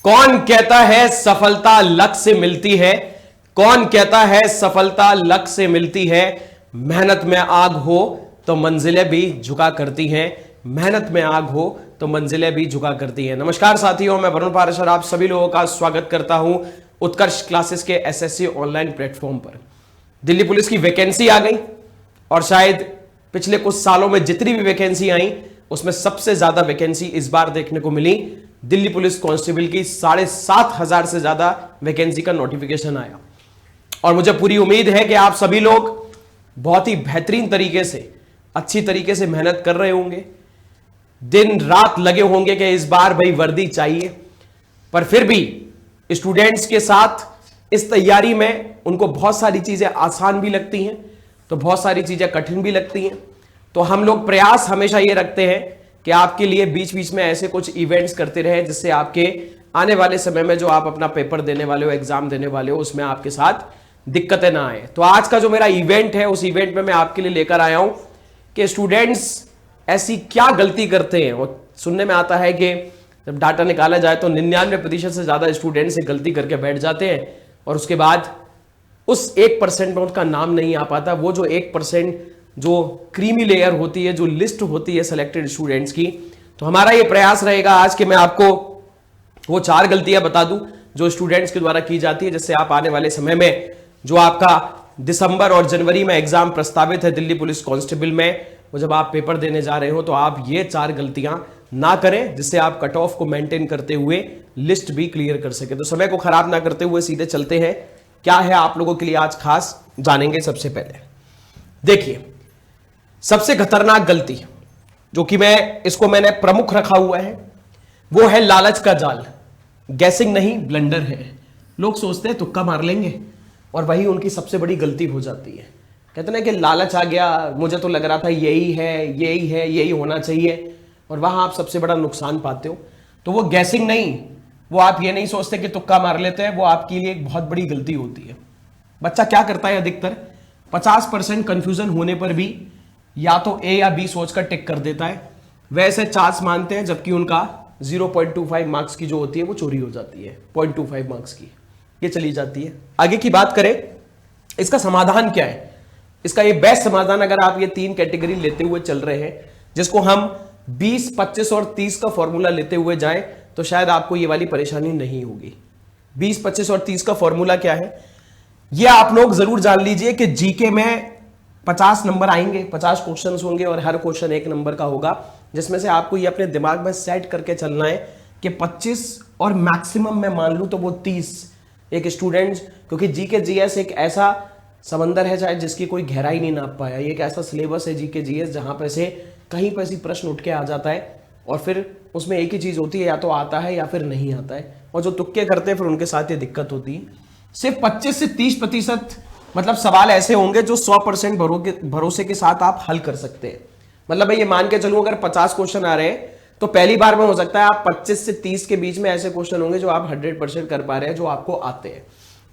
कौन कहता है सफलता लक से मिलती है? कौन कहता है सफलता लक से मिलती है? मेहनत में आग हो तो मंजिलें भी झुका करती हैं। मेहनत में आग हो तो मंजिलें भी झुका करती हैं। नमस्कार साथियों, मैं वरुण पारेशर आप सभी लोगों का स्वागत करता हूं उत्कर्ष क्लासेस के एसएससी ऑनलाइन प्लेटफॉर्म पर। दिल्ली पुलिस की वैकेंसी आ गई और शायद पिछले कुछ सालों में जितनी भी वैकेंसी आई उसमें सबसे ज्यादा वैकेंसी इस बार देखने को मिली दिल्ली पुलिस कांस्टेबल की। 7,500 से ज्यादा वैकेंसी का नोटिफिकेशन आया और मुझे पूरी उम्मीद है कि आप सभी लोग बहुत ही बेहतरीन तरीके से, अच्छी तरीके से मेहनत कर रहे होंगे, दिन रात लगे होंगे कि इस बार भाई वर्दी चाहिए। पर फिर भी स्टूडेंट्स के साथ इस तैयारी में उनको बहुत सारी चीजें आसान भी लगती हैं तो बहुत सारी चीजें कठिन भी लगती हैं। तो हम लोग प्रयास हमेशा ये रखते हैं कि आपके लिए बीच बीच में ऐसे कुछ इवेंट्स करते रहे जिससे आपके आने वाले समय में जो आप अपना पेपर देने वाले हो, एग्जाम देने वाले हो, उसमें आपके साथ दिक्कतें ना आए। तो आज का जो मेरा इवेंट है उस इवेंट में मैं आपके लिए लेकर आया हूं कि स्टूडेंट्स ऐसी क्या गलती करते हैं। और सुनने में आता है कि जब डाटा निकाला जाए तो 99% से ज्यादा स्टूडेंट्स ये गलती करके बैठ जाते हैं और उसके बाद उस 1% में उनका नाम नहीं आ पाता। वो जो 1% जो क्रीमी लेयर होती है, जो लिस्ट होती है सिलेक्टेड स्टूडेंट्स की। तो हमारा ये प्रयास रहेगा आज कि मैं आपको वो 4 गलतियां बता दूं जो स्टूडेंट्स के द्वारा की जाती है, जिससे आप आने वाले समय में जो आपका दिसंबर और जनवरी में एग्जाम प्रस्तावित है दिल्ली पुलिस कांस्टेबल में, वो जब आप पेपर देने जा रहे हो तो आप ये 4 गलतियां ना करें, जिससे आप कट ऑफ को मेंटेन करते हुए लिस्ट भी क्लियर कर सके। तो समय को खराब ना करते हुए सीधे चलते हैं, क्या है आप लोगों के लिए आज खास जानेंगे। सबसे पहले देखिए, सबसे खतरनाक गलती जो कि मैंने प्रमुख रखा हुआ है वो है लालच का जाल। गैसिंग नहीं, ब्लंडर है। लोग सोचते हैं तुक्का मार लेंगे और वही उनकी सबसे बड़ी गलती हो जाती है। कहते हैं कि लालच आ गया, मुझे तो लग रहा था यही है, यही है, यही होना चाहिए, और वहां आप सबसे बड़ा नुकसान पाते हो। तो वो गैसिंग नहीं, वो आप ये नहीं सोचते कि तुक्का मार लेते हैं, वो आपके लिए एक बहुत बड़ी गलती होती है। बच्चा क्या करता है अधिकतर, 50% कंफ्यूजन होने पर भी या तो ए या बी सोचकर टिक कर देता है। वैसे चांस मानते हैं, जबकि उनका 0.25 मार्क्स की जो होती है वो चोरी हो जाती है। 0.25 मार्क्स की ये चली जाती है। आगे की बात करें, इसका समाधान क्या है? इसका ये बेस्ट समाधान, अगर आप ये 3 कैटेगरी लेते हुए चल रहे हैं, जिसको हम 20, 25 और 30 का फॉर्मूला लेते हुए जाएं, तो शायद आपको ये वाली परेशानी नहीं होगी। 20, 25 और 30 का फॉर्मूला क्या है ये आप लोग जरूर जान लीजिए कि जीके में 50 नंबर आएंगे, 50 क्वेश्चन होंगे और हर क्वेश्चन 1 नंबर का होगा, जिसमें से आपको ये अपने दिमाग में सेट करके चलना है कि 25 और मैक्सिमम मैं मान लूं तो वो 30 एक स्टूडेंट, क्योंकि जीके जीएस एक ऐसा समंदर है शायद जिसकी कोई गहराई नहीं नाप पाया। ये एक ऐसा सिलेबस है जीके जीएस जहां पे से कहीं पर से प्रश्न उठ के आ जाता है और फिर उसमें एक ही चीज होती है, या तो आता है या फिर नहीं आता है, और जो तुक्के करते हैं फिर उनके साथ ये दिक्कत होती है। सिर्फ 25 से 30% मतलब सवाल ऐसे होंगे जो 100% भरोसे के साथ आप हल कर सकते हैं। मतलब मैं ये मान के चलूं, अगर 50 क्वेश्चन आ रहे हैं तो पहली बार में हो सकता है आप 25 से 30 के बीच में ऐसे क्वेश्चन होंगे जो आप 100% कर पा रहे हैं, जो आपको आते हैं।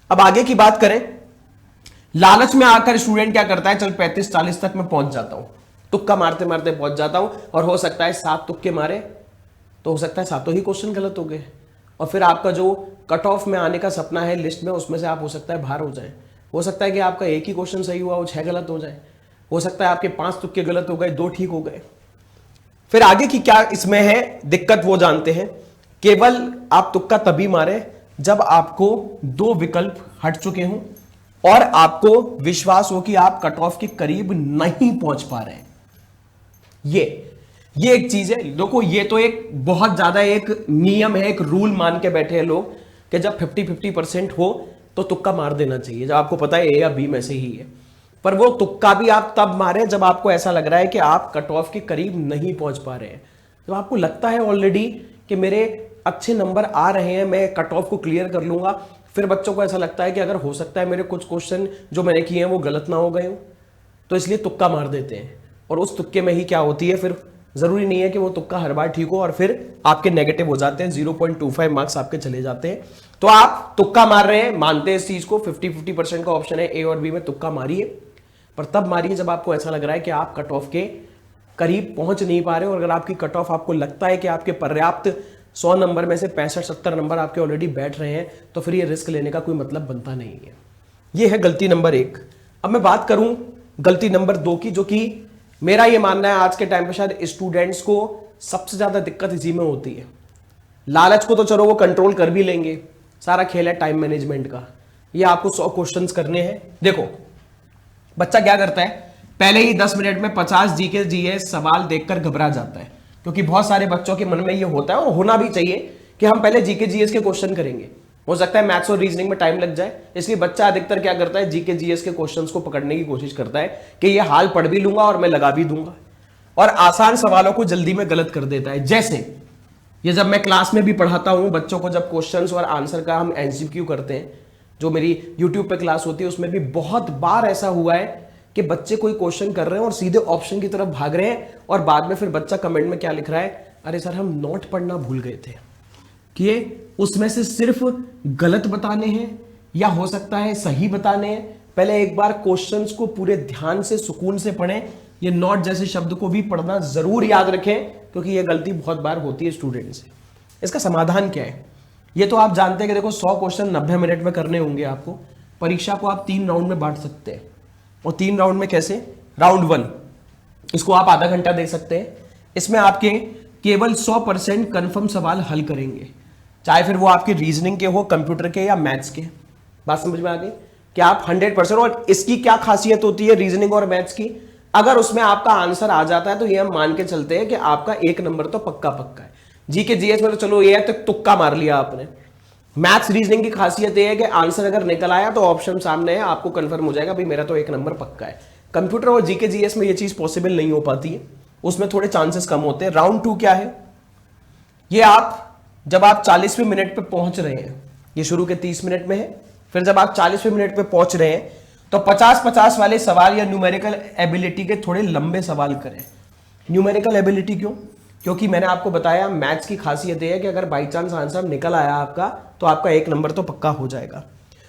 अब आगे की बात करें, लालच में आकर स्टूडेंट क्या करता है, चल 35-40 तक मैं पहुंच जाता हूं, तुक्का मारते मारते पहुंच जाता हूं, और हो सकता है 7 तुक्के मारे तो हो सकता है 7 ही क्वेश्चन गलत हो गए, और फिर आपका जो कट ऑफ में आने का सपना है लिस्ट में, उसमें से आप हो सकता है बाहर हो जाए। हो सकता है कि आपका 1 ही क्वेश्चन सही हुआ, वो 6 गलत हो जाए। हो सकता है आपके 5 तुक्के गलत हो गए, 2 ठीक हो गए। फिर आगे की क्या इसमें है दिक्कत वो जानते हैं। केवल आप तुक्का तभी मारे जब आपको 2 विकल्प हट चुके हों और आपको विश्वास हो कि आप कट ऑफ के करीब नहीं पहुंच पा रहे हैं। ये एक चीज है। देखो, ये तो एक बहुत ज्यादा एक नियम है, एक रूल मान के बैठे हैं लोग कि जब 50-50% हो तो तुक्का मार देना चाहिए, जब आपको पता है ए या बी में से ही है। पर वो तुक्का भी आप तब मारे जब आपको ऐसा लग रहा है कि आप कट ऑफ के करीब नहीं पहुंच पा रहे हैं। जब आपको लगता है ऑलरेडी कि मेरे अच्छे नंबर आ रहे हैं, मैं कट ऑफ को क्लियर कर लूंगा, फिर बच्चों को ऐसा लगता है कि अगर हो सकता है मेरे कुछ क्वेश्चन जो मैंने किए हैं वो गलत ना हो गए हो, तो इसलिए तुक्का मार देते हैं। और उस तुक्के में ही क्या होती है, फिर जरूरी नहीं है कि वो तुक्का हर बार ठीक हो, और फिर आपके नेगेटिव हो जाते हैं, 0.25 मार्क्स आपके चले जाते हैं। तो आप तुक्का मार रहे हैं, मानते हैं इस चीज को, 50-50% का ऑप्शन है ए और बी में, तुक्का मारिए, पर तब मारिए जब आपको ऐसा लग रहा है कि आप कट ऑफ के करीब पहुंच नहीं पा रहे हो। और अगर आपकी कट ऑफ आपको लगता है कि आपके पर्याप्त 100 नंबर में से 65-70 नंबर आपके ऑलरेडी बैठ रहे हैं, तो फिर ये रिस्क लेने का कोई मतलब बनता नहीं है। ये है गलती नंबर 1। अब मैं बात करूं गलती नंबर 2 की, जो कि मेरा ये मानना है आज के टाइम पे शायद स्टूडेंट्स को सबसे ज्यादा दिक्कत इसी में होती है। लालच को तो चलो वो कंट्रोल कर भी लेंगे, सारा खेल है टाइम मैनेजमेंट का। ये आपको 100 क्वेश्चंस करने हैं। देखो बच्चा क्या करता है, पहले ही 10 मिनट में 50 जीके जीएस सवाल देखकर घबरा जाता है, क्योंकि बहुत सारे बच्चों के मन में ये होता है और होना भी चाहिए कि हम पहले जीके जीएस के क्वेश्चन करेंगे। हो सकता है मैथ्स और रीजनिंग में टाइम लग जाए, इसलिए बच्चा अधिकतर क्या करता है, जीके जीएस के क्वेश्चंस को पकड़ने की कोशिश करता है कि ये हाल पढ़ भी लूंगा और मैं लगा भी दूंगा, और आसान सवालों को जल्दी में गलत कर देता है। जैसे ये जब मैं क्लास में भी पढ़ाता हूं बच्चों को, जब क्वेश्चंस और आंसर का हम एमसीक्यू करते हैं, जो मेरी यूट्यूब पे क्लास होती है, उसमें भी बहुत बार ऐसा हुआ है कि बच्चे कोई क्वेश्चन कर रहे हैं और सीधे ऑप्शन की तरफ भाग रहे हैं, और बाद में फिर बच्चा कमेंट में क्या लिख रहा है, अरे सर हम नोट पढ़ना भूल गए थे। कि ये उसमें से सिर्फ गलत बताने हैं या हो सकता है सही बताने हैं। पहले एक बार क्वेश्चंस को पूरे ध्यान से सुकून से पढ़ें। ये नोट जैसे शब्द को भी पढ़ना जरूर याद रखें, क्योंकि ये गलती बहुत बार होती है स्टूडेंट से। इसका समाधान क्या है, ये तो आप जानते हैं कि देखो 100 क्वेश्चन 90 मिनट में करने होंगे आपको। परीक्षा को आप 3 राउंड में बांट सकते हैं, और 3 राउंड में कैसे, राउंड 1 इसको आप आधा घंटा दे सकते हैं। इसमें आपके केवल 100% कंफर्म सवाल हल करेंगे, चाहे फिर वो आपके रीजनिंग के हो, कंप्यूटर के या मैथ्स के। बात समझ में आ गई कि आप 100%। और इसकी क्या खासियत होती है रीजनिंग और मैथ्स की, अगर उसमें आपका आंसर आ जाता है तो ये हम मान के चलते हैं कि आपका 1 नंबर तो पक्का पक्का है। जीके जीएस में तो चलो ये है तो तुक्का मार लिया आपने। मैथ्स रीजनिंग की खासियत ये है कि आंसर अगर निकल आया तो ऑप्शन सामने है, आपको कंफर्म हो जाएगा भाई मेरा तो 1 नंबर पक्का है। कंप्यूटर और जीके जीएस में ये चीज पॉसिबल नहीं हो पाती है, उसमें थोड़े चांसेस कम होते हैं। राउंड 2 क्या है, ये आप जब आप 40वें मिनट पे पहुंच रहे हैं, ये शुरू के 30 मिनट में है, फिर जब आप 40वें मिनट पे पहुंच रहे हैं तो 50-50 वाले सवाल या न्यूमेरिकल एबिलिटी के थोड़े लंबे सवाल करें। न्यूमेरिकल एबिलिटी क्यों, क्योंकि मैंने आपको बताया मैथ्स की खासियत यह है कि अगर बाई चांस आंसर निकल आया आपका तो आपका 1 नंबर तो पक्का हो जाएगा।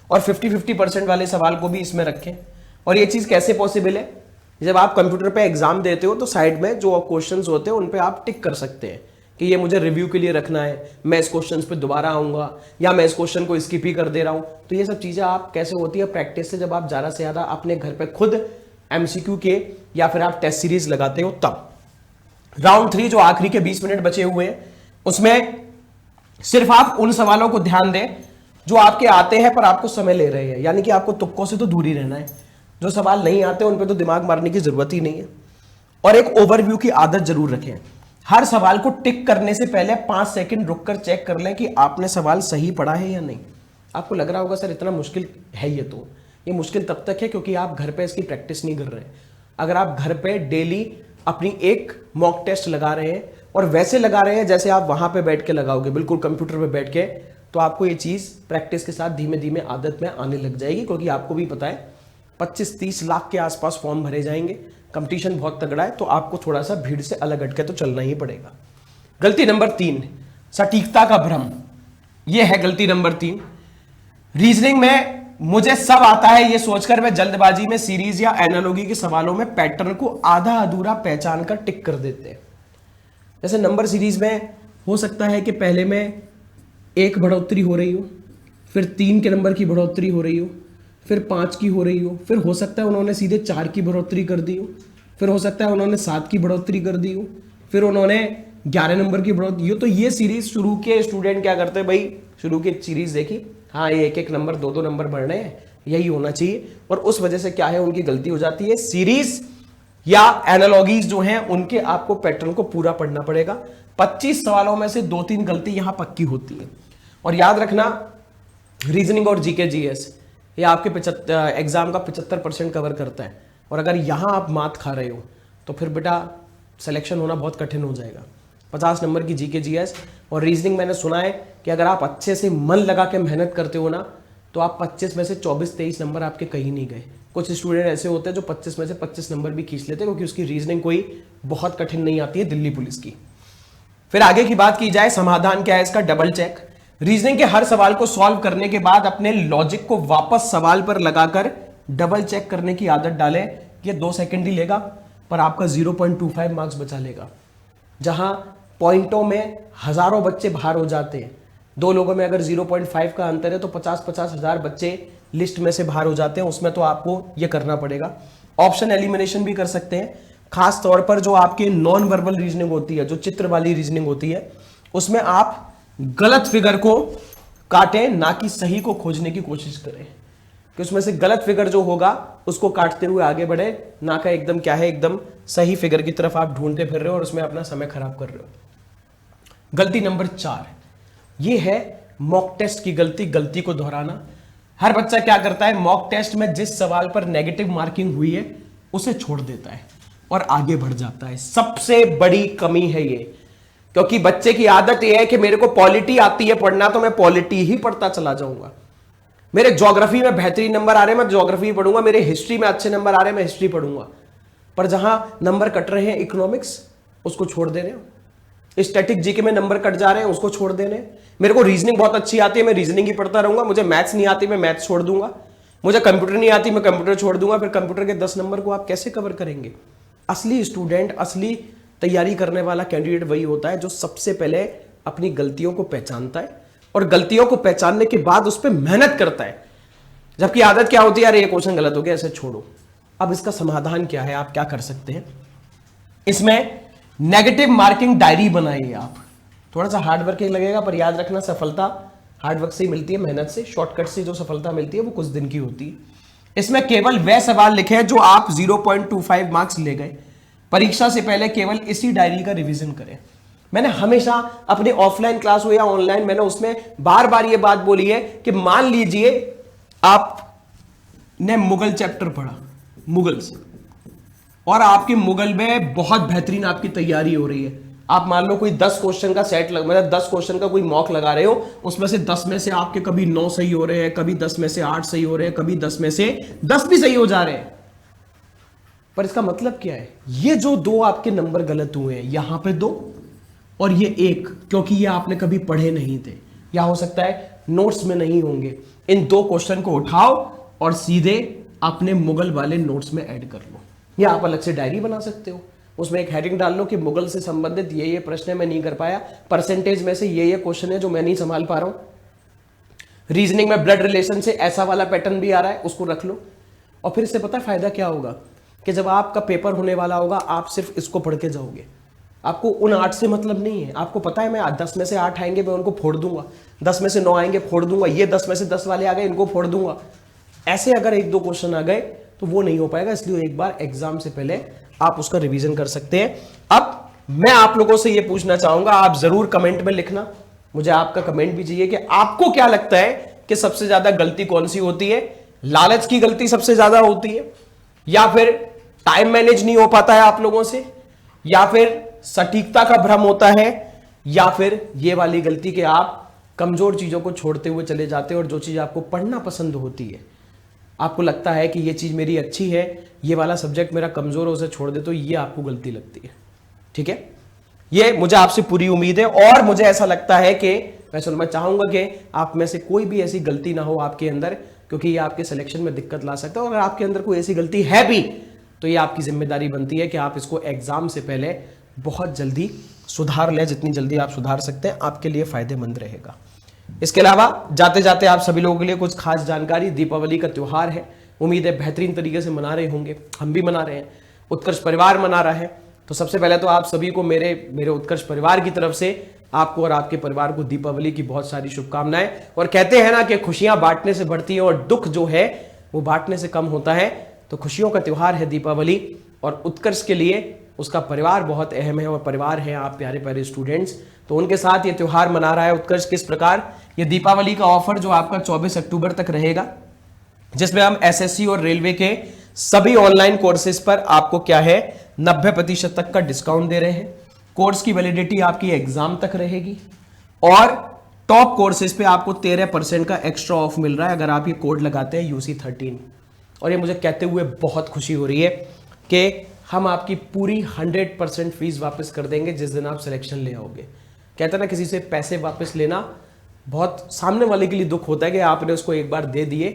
और 50-50% वाले सवाल को भी इसमें रखें। और ये चीज कैसे पॉसिबल है, जब आप कंप्यूटर पे एग्जाम देते हो तो साइड में जो क्वेश्चंस होते हैं उन पे आप टिक कर सकते हैं कि ये मुझे रिव्यू के लिए रखना है, मैं इस क्वेश्चन पे दोबारा आऊंगा, या मैं इस क्वेश्चन को स्किप ही कर दे रहा हूं। तो ये सब चीजें आप कैसे होती है प्रैक्टिस से, जब आप ज्यादा से ज्यादा अपने घर पे खुद एमसीक्यू के या फिर आप टेस्ट सीरीज लगाते हो तब। राउंड 3 जो आखिरी के 20 मिनट बचे हुए हैं, उसमें सिर्फ आप उन सवालों को ध्यान दें जो आपके आते हैं पर आपको समय ले रहे हैं, यानी कि आपको तुक्कों से तो दूर ही रहना है। जो सवाल नहीं आते उन पे तो दिमाग मारने की जरूरत ही नहीं है। और एक ओवरव्यू की आदत जरूर रखें। हर सवाल को टिक करने से पहले 5 सेकंड रुककर चेक कर लें कि आपने सवाल सही पढ़ा है या नहीं। आपको लग रहा होगा सर इतना मुश्किल है ये मुश्किल तब तक है क्योंकि आप घर पे इसकी प्रैक्टिस नहीं कर रहे हैं। अगर आप घर पे डेली अपनी एक मॉक टेस्ट लगा रहे हैं और वैसे लगा रहे हैं जैसे आप वहां पे बैठ के लगाओगे, बिल्कुल कंप्यूटर पे बैठ के, तो आपको ये चीज प्रैक्टिस के साथ धीमे धीमे आदत में आने लग जाएगी। क्योंकि आपको भी पता है 25-30 लाख के आसपास फॉर्म भरे जाएंगे, कंपटीशन बहुत तगड़ा है, तो आपको थोड़ा सा भीड़ से अलग हटके तो चलना ही पड़ेगा। गलती नंबर 3, सटीकता का भ्रम। यह है गलती नंबर 3। रीजनिंग में मुझे सब आता है ये सोचकर मैं जल्दबाजी में सीरीज या एनालॉजी के सवालों में पैटर्न को आधा अधूरा पहचान कर टिक कर देते हैं। जैसे नंबर सीरीज में हो सकता है कि पहले में 1 बढ़ोतरी हो रही हो, फिर 3 के नंबर की बढ़ोतरी हो रही हो, फिर 5 की हो रही हो, फिर हो सकता है उन्होंने सीधे 4 की बढ़ोतरी कर दी हो, फिर हो सकता है उन्होंने 7 की बढ़ोतरी कर दी हो, फिर उन्होंने 11 नंबर की बढ़ोतरी हो। तो ये सीरीज शुरू के स्टूडेंट क्या करते हैं भाई, शुरू की सीरीज देखी, हाँ ये 1-1 नंबर 2-2 नंबर बढ़ रहे हैं, यही होना चाहिए, और उस वजह से क्या है उनकी गलती हो जाती है। सीरीज या एनालॉजीज जो हैं उनके आपको पैटर्न को पूरा पढ़ना पड़ेगा। 25 सवालों में से 2-3 गलती यहां पक्की होती है। और याद रखना रीजनिंग और जीके जीएस ये आपके एग्जाम का 75% कवर करता है, और अगर यहां आप मात खा रहे हो तो फिर बेटा सिलेक्शन होना बहुत कठिन हो जाएगा। 50 नंबर की जीके जीएस और रीजनिंग मैंने सुना है कि अगर आप अच्छे से मन लगा के मेहनत करते हो ना तो आप 25 में से 24-23 नंबर आपके कहीं नहीं गए। कुछ स्टूडेंट ऐसे होते हैं जो 25 में से 25 नंबर भी खींच लेते हैं क्योंकि उसकी रीजनिंग कोई बहुत कठिन नहीं आती है दिल्ली पुलिस की। फिर आगे की बात की जाए, समाधान क्या है इसका, डबल चेक। रीजनिंग के हर सवाल को सॉल्व करने के बाद अपने लॉजिक को वापस सवाल पर लगाकर डबल चेक करने की आदत डालें। ये 2 सेकंड ही लेगा पर आपका 0.25 मार्क्स बचा लेगा। जहां पॉइंटों में हजारों बच्चे बाहर हो जाते हैं। दो लोगों में अगर 0.5 का अंतर है तो 50-50 हजार बच्चे लिस्ट में से बाहर हो जाते हैं। उसमें तो आपको यह करना पड़ेगा। ऑप्शन एलिमिनेशन भी कर सकते हैं, खास तौर पर जो आपकी नॉन वर्बल रीजनिंग होती है, जो चित्र वाली रीजनिंग होती है, उसमें आप गलत फिगर को काटें, ना कि सही को खोजने की कोशिश करें, कि उसमें से गलत फिगर जो होगा उसको काटते हुए आगे बढ़े, ना का एकदम क्या है, एकदम सही फिगर की तरफ आप ढूंढते फिर रहे हो और उसमें अपना समय खराब कर रहे हो। गलती नंबर 4 ये है मॉक टेस्ट की गलती को दोहराना। हर बच्चा क्या करता है, मॉक टेस्ट में जिस सवाल पर नेगेटिव मार्किंग हुई है उसे छोड़ देता है और आगे बढ़ जाता है। सबसे बड़ी कमी है ये, क्योंकि बच्चे की आदत यह है कि मेरे को पॉलिटी आती है पढ़ना तो मैं पॉलिटी ही पढ़ता चला जाऊंगा। मेरे ज्योग्राफी में बेहतरीन नंबर आ रहे हैं, मैं ज्योग्राफी पढ़ूंगा। मेरे हिस्ट्री में अच्छे नंबर आ रहे हैं, मैं हिस्ट्री पढ़ूंगा। पर जहां नंबर कट रहे हैं इकोनॉमिक्स, उसको छोड़ दे रहे हो। स्टैटिक जीके में नंबर कट जा रहे हैं, उसको छोड़ देने। मेरे को रीजनिंग बहुत अच्छी आती है, मैं रीजनिंग ही पढ़ता रहूंगा। मुझे मैथ्स नहीं आती, मैं मैथ्स छोड़ दूंगा। मुझे कंप्यूटर नहीं आती, मैं कंप्यूटर छोड़ दूंगा। फिर कंप्यूटर के 10 नंबर को आप कैसे कवर करेंगे? असली स्टूडेंट, असली तैयारी करने वाला कैंडिडेट वही होता है जो सबसे पहले अपनी गलतियों को पहचानता है और गलतियों को पहचानने के बाद उस पर मेहनत करता है। जबकि आदत क्या होती है, यार ये क्वेश्चन गलत हो गया, ऐसे छोड़ो। अब इसका समाधान क्या है, आप क्या कर सकते हैं? इसमें नेगेटिव मार्किंग डायरी बनाइए आप। थोड़ा सा हार्ड वर्किंग लगेगा, पर याद रखना सफलता हार्ड वर्क से ही मिलती है, मेहनत से। शॉर्टकट से जो सफलता मिलती है वो कुछ दिन की होती है। इसमें केवल वह सवाल लिखे हैं जो आप 0.25 मार्क्स ले गए। परीक्षा से पहले केवल इसी डायरी का रिवीजन करें। मैंने हमेशा अपने ऑफलाइन क्लास हो या ऑनलाइन, मैंने उसमें बार बार ये बात बोली है कि मान लीजिए आपने मुगल चैप्टर पढ़ा, मुगल्स, और आपके मुगल में बहुत बेहतरीन आपकी तैयारी हो रही है। आप मान लो कोई 10 क्वेश्चन का सेट मतलब 10 क्वेश्चन का कोई मॉक लगा रहे हो, उसमें से 10 में से आपके कभी 9 सही हो रहे हैं, कभी 10 में से 8 सही हो रहे हैं, कभी 10 में से 10 भी सही हो जा रहे हैं। पर इसका मतलब क्या है? ये जो 2 आपके नंबर गलत हुए हैं, यहां पे 2 और ये 1, क्योंकि ये आपने कभी पढ़े नहीं थे, या हो सकता है नोट्स में नहीं होंगे। इन 2 क्वेश्चन को उठाओ और सीधे अपने मुगल वाले नोट्स में ऐड कर लो, या आप अलग से डायरी बना सकते हो। उसमें एक हेडिंग डाल लो कि मुगल से संबंधित ये प्रश्न है, मैं नहीं कर पाया, परसेंटेज में से ये क्वेश्चन है जो मैं नहीं संभाल पा रहा हूं। रीजनिंग में ब्लड रिलेशन से ऐसा वाला पैटर्न भी आ रहा है, उसको रख लो। और फिर इससे पता है फायदा क्या होगा, कि जब आपका पेपर होने वाला होगा आप सिर्फ इसको पढ़ के जाओगे। आपको उन 8 से मतलब नहीं है। आपको पता है मैं 10 में से 8 आएंगे मैं उनको फोड़ दूंगा, 10 में से 9 आएंगे फोड़ दूंगा, ये 10 में से 10 वाले आ गए इनको फोड़ दूंगा। ऐसे अगर 1-2 क्वेश्चन आ गए तो वो नहीं हो पाएगा। इसलिए एक बार एग्जाम से पहले आप उसका रिवीजन कर सकते हैं। अब मैं आप लोगों से ये पूछना चाहूंगा, आप जरूर कमेंट में लिखना, मुझे आपका कमेंट भी चाहिए कि आपको क्या लगता है कि सबसे ज्यादा गलती कौन सी होती है? लालच की गलती सबसे ज्यादा होती है, या फिर टाइम मैनेज नहीं हो पाता है आप लोगों से, या फिर सटीकता का भ्रम होता है, या फिर ये वाली गलती कि आप कमजोर चीजों को छोड़ते हुए चले जाते हो और जो चीज आपको पढ़ना पसंद होती है, आपको लगता है कि ये चीज मेरी अच्छी है, ये वाला सब्जेक्ट मेरा कमजोर है, उसे छोड़ दे, तो ये आपको गलती लगती है। ठीक है, ये मुझे आपसे पूरी उम्मीद है और मुझे ऐसा लगता है कि मैं चाहूंगा कि आप में से कोई भी ऐसी गलती ना हो आपके अंदर, क्योंकि ये आपके सिलेक्शन में दिक्कत ला सकता है। और अगर आपके अंदर कोई ऐसी गलती है भी तो ये आपकी जिम्मेदारी बनती है कि आप इसको एग्जाम से पहले बहुत जल्दी सुधार लें। जितनी जल्दी आप सुधार सकते हैं आपके लिए फायदेमंद रहेगा। इसके अलावा जाते जाते आप सभी लोगों के लिए कुछ खास जानकारी, दीपावली का त्योहार है, उम्मीद है बेहतरीन तरीके से मना रहे होंगे, हम भी मना रहे हैं, उत्कर्ष परिवार मना रहा है। तो सबसे पहले तो आप सभी को मेरे उत्कर्ष परिवार की तरफ से आपको और आपके परिवार को दीपावली की बहुत सारी शुभकामनाएं। और कहते हैं ना कि खुशियां बांटने से बढ़ती हैं और दुख जो है वो बांटने से कम होता है। तो खुशियों का त्योहार है दीपावली, और उत्कर्ष के लिए उसका परिवार बहुत अहम है, और परिवार है आप प्यारे प्यारे स्टूडेंट्स, तो उनके साथ ये त्योहार मना रहा है उत्कर्ष। किस प्रकार? ये दीपावली का ऑफर जो आपका 24 अक्टूबर तक रहेगा, जिसमें हम एसएससी और रेलवे के सभी ऑनलाइन कोर्सेज पर आपको क्या है 90% तक का डिस्काउंट दे रहे हैं। कोर्स की वैलिडिटी आपकी एग्जाम तक रहेगी, और टॉप कोर्सेज पे आपको 13% का एक्स्ट्रा ऑफ मिल रहा है अगर आप ये कोड लगाते हैं UC13। और ये मुझे कहते हुए बहुत खुशी हो रही है कि हम आपकी पूरी 100% फीस वापस कर देंगे जिस दिन आप सिलेक्शन ले आओगे। कहते हैं ना, किसी से पैसे वापस लेना बहुत सामने वाले के लिए दुख होता है कि आपने उसको एक बार दे दिए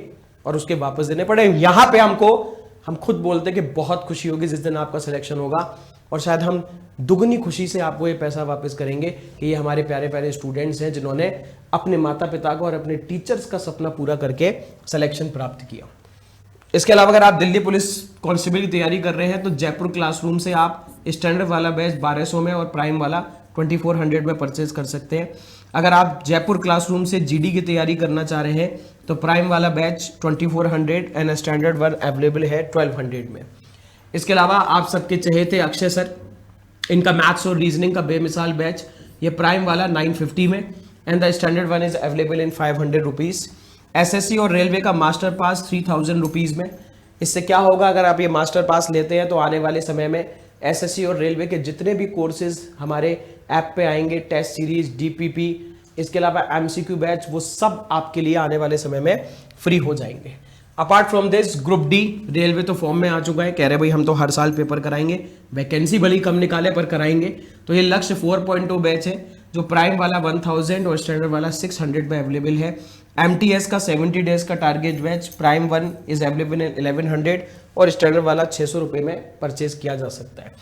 और उसके वापस देने पड़े। यहां पे हम खुद बोलते हैं कि बहुत खुशी होगी जिस दिन आपका सिलेक्शन होगा। और शायद हम दुगनी खुशी से आपको ये पैसा वापस करेंगे कि ये हमारे प्यारे प्यारे स्टूडेंट्स हैं जिन्होंने अपने माता पिता को और अपने टीचर्स का सपना पूरा करके सिलेक्शन प्राप्त किया। इसके अलावा अगर आप दिल्ली पुलिस कांस्टेबल की तैयारी कर रहे हैं तो जयपुर क्लासरूम से आप स्टैंडर्ड वाला बैच 1200 में और प्राइम वाला 2400 में परचेज कर सकते हैं। अगर आप जयपुर क्लासरूम से जीडी की तैयारी करना चाह रहे हैं तो प्राइम वाला batch 2400 and standard one available है 1200 में। इसके अलावा आप सबके चहेते अक्षय सर, इनका मैथ्स और रीजनिंग का बेमिसाल बैच ये प्राइम वाला 950 में and the standard one is available in 500 rupees. SSC और रेलवे का मास्टर पास 3000 रुपीज़ में। इससे क्या होगा, अगर आप ये मास्टर पास लेते हैं तो आने वाले समय में एसएससी और रेलवे के जितने भी कोर्सेज हमारे ऐप पे आएंगे, टेस्ट सीरीज, डीपीपी, इसके अलावा एमसीक्यू बैच, वो सब आपके लिए आने वाले समय में फ्री हो जाएंगे। Apart from this group D railway तो फॉर्म में आ चुका है, कह रहे भाई हम तो हर साल पेपर कराएंगे, वैकेंसी भले कम निकाले पर कराएंगे। तो ये लक्ष्य 4.2 बैच है जो प्राइम वाला 1000 और स्टैंडर्ड वाला 600 में अवेलेबल है। एमटीएस का 70 डेज का target batch prime one is available in 1100 और स्टैंडर्ड वाला 600 रुपये में परचेज किया जा सकता है।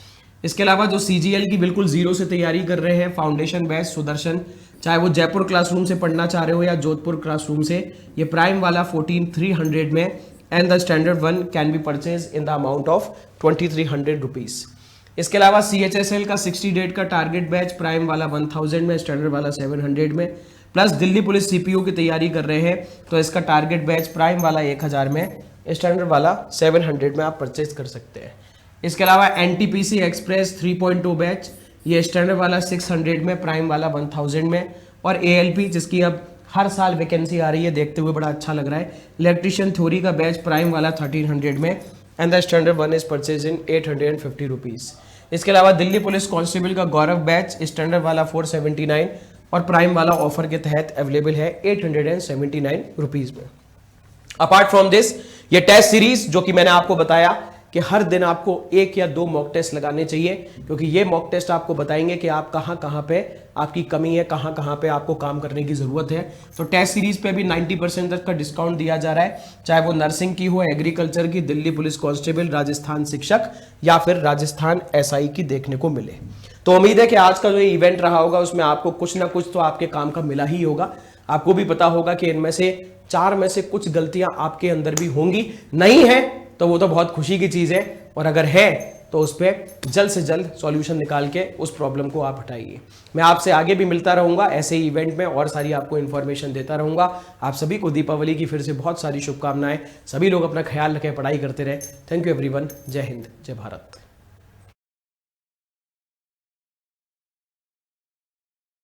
इसके अलावा जो सीजीएल की बिल्कुल जीरो से तैयारी कर रहे हैं, फाउंडेशन बैच सुदर्शन, चाहे वो जयपुर क्लासरूम से पढ़ना चाह रहे हो या जोधपुर क्लासरूम से, ये प्राइम वाला 14300 में and the standard one can be purchase in the amount of 2300 rupees. इसके अलावा CHSL का 60 डेट का टारगेट बैच प्राइम वाला 1000 में, स्टैंडर्ड वाला 700 में, प्लस दिल्ली पुलिस सीपीयू की तैयारी कर रहे हैं तो इसका टारगेट बैच प्राइम वाला 1000 में, स्टैंडर्ड वाला 700 में आप परचेज कर सकते हैं। इसके अलावा NTPC एक्सप्रेस 3.2 बैच, ये स्टैंडर्ड वाला 600 में, प्राइम वाला 1000 में, और ALP जिसकी अब हर साल वैकेंसी आ रही है, देखते हुए बड़ा अच्छा लग रहा है, इलेक्ट्रिशियन थ्योरी का बैच प्राइम वाला 1300 में and the standard one is purchase in 850 rupees. इसके अलावा दिल्ली पुलिस कांस्टेबल का गौरव बैच स्टैंडर्ड वाला 479 और प्राइम वाला ऑफर के तहत अवेलेबल है 879 रुपीज़ में। अपार्ट फ्रॉम दिस ये टेस्ट सीरीज जो कि मैंने आपको बताया कि हर दिन आपको 1 या 2 मॉक टेस्ट लगाने चाहिए, क्योंकि ये मॉक टेस्ट आपको बताएंगे कि आप कहाँ कहाँ पे आपकी कमी है, कहाँ कहाँ पे आपको काम करने की ज़रूरत है। तो टेस्ट सीरीज पे भी 90% तक का डिस्काउंट दिया जा रहा है, चाहे वो नर्सिंग की हो, एग्रीकल्चर की, दिल्ली पुलिस कांस्टेबल, राजस्थान शिक्षक या फिर राजस्थान SI की देखने को मिले। तो उम्मीद है कि आज का जो इवेंट रहा होगा उसमें आपको कुछ ना कुछ तो आपके काम का मिला ही होगा। आपको भी पता होगा कि इनमें से 4 में से कुछ गलतियां आपके अंदर भी होंगी, नहीं है तो वो तो बहुत खुशी की चीज़ है, और अगर है तो उस पर जल्द से जल्द सॉल्यूशन निकाल के उस प्रॉब्लम को आप हटाइए। मैं आपसे आगे भी मिलता रहूंगा ऐसे ही इवेंट में, और सारी आपको इन्फॉर्मेशन देता रहूंगा। आप सभी को दीपावली की फिर से बहुत सारी शुभकामनाएं। सभी लोग अपना ख्याल रखें, पढ़ाई करते रहे। Thank you everyone. जय हिंद, जय भारत।